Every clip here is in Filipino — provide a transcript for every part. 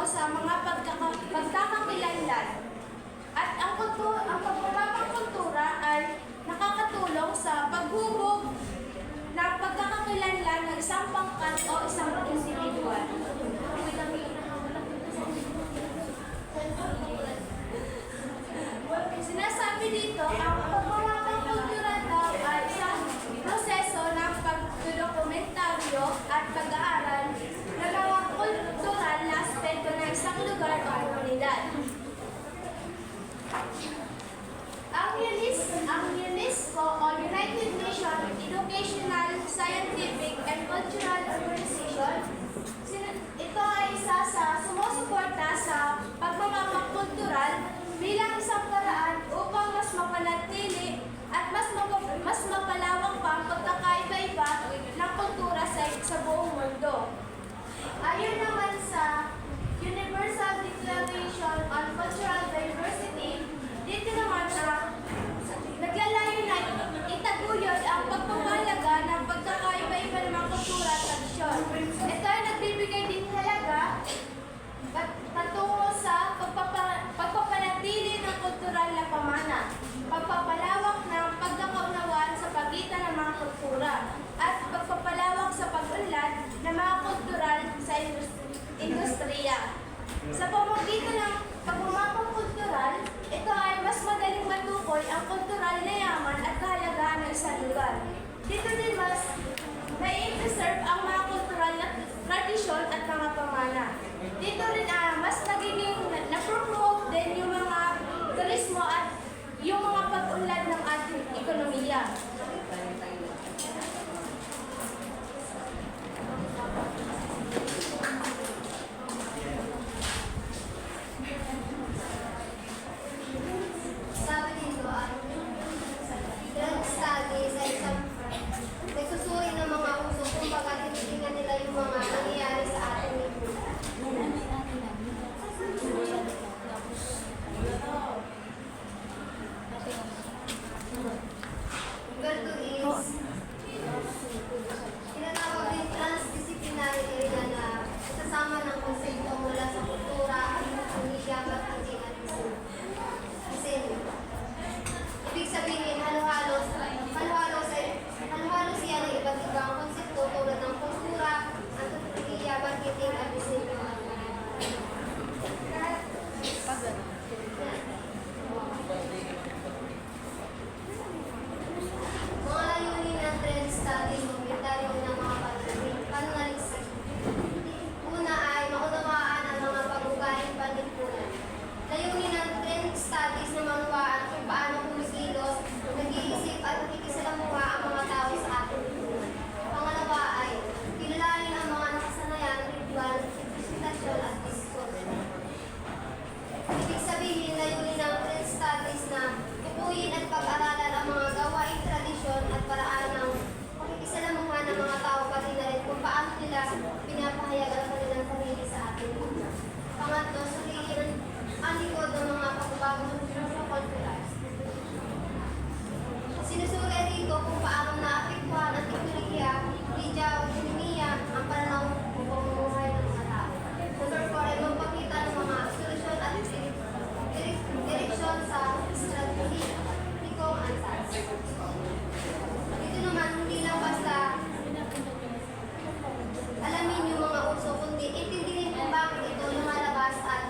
sa mga pagkakakilanlan. At ang pagbabang kultura ay nakakatulong sa paghubog ng pagkakakilanlan ng isang pangkat o isang individual. Sinasabi dito, ang pagbabang kultura daw ay isang proseso ng pagdokumentaryo at pag-aaral ng mga kultural na aspeto ng isang lugar o komunidad. Ang UNESCO o United Nations Educational, Scientific, and Cultural Organization, ito ay isa sa sumusuporta sa pagmamahal kultural bilang isang paraan upang mas mapanatili at mas mapalawak pa ang pagkakaiba-iba ng kultura sa buong mundo. Ayon naman sa Universal Declaration on Cultural Diversity, dito naman naglalayo na itaguyod ang pagpapahalaga ng pagkakaiba-iba ng mga kultura at tradisyon. Ito ay nagbibigay din halaga patungo sa pagpapanatili ng kultural na pamana, pagpapalawak ng pagkakaunawaan sa pagitan ng mga kultura, at pagpapalawak sa pag-unlad ng mga kultural sa industriya. Sa pamamagitan ng pagmamahal kultural, ito ay mas madaling matukoy ang kultural na yaman at kahalagahan ng isang lugar. Dito din mas nai-preserve ang mga kultural na tradisyon at mga pamana. Dito rin mas nagiging na-promote din yung mga turismo at yung mga pag-unlad ng ating ekonomiya. Sabi dito, studies ay isang nagsusuri ng mga uso kung baga tinitingnan nila yung mga nangyayari sa ating lipunan. Number 2 is tinatawag din transdisciplinary area na kasama ng konsepto mula sa kultura, media, marketing at disenyo. Ibig sabihin, halo-halo siya ng iba't ibang konsepto tulad ng kultura, antropolohiya, marketing at disenyo. Mga layunin ng trend studies, komentaryo ng mga pananaliksik. Una ay maunawaan ang mga pag-ugaling panlipunan. Layunin ng trend studies na maunawaan kung paano kumikilos, nag-iisip at nakikisalamuha ang mga tao sa ating lipunan. Pangalawa ay kilalanin ang mga nakasanayan, ritual, interpretasyon at discourse. Ibig sabihin, layunin ng trend studies na tukuyin at pag-aralan ang mga gawain, tradisyon at paraan ng pakikisalamuha ng mga tao pati na rin kung paano nila pinapahayag ang kanilang sarili sa ating lipunan. Pangatlo, suriin ang likod ng mga pagbabago sa kultural. Sinusuri rito kung paano naapektuhan ang teknolohiya, media o ekonomiya ang pananaw o pamumuhay ng mga tao. Number 4 ay magpakita ng mga solusyon at direksyon sa strategy, tikong ansats. Dito naman, hindi lang basta alamin yung mga uso, kundi intindihin kung bakit ito lumalabas at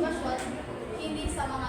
sitwasyon, hindi sa mga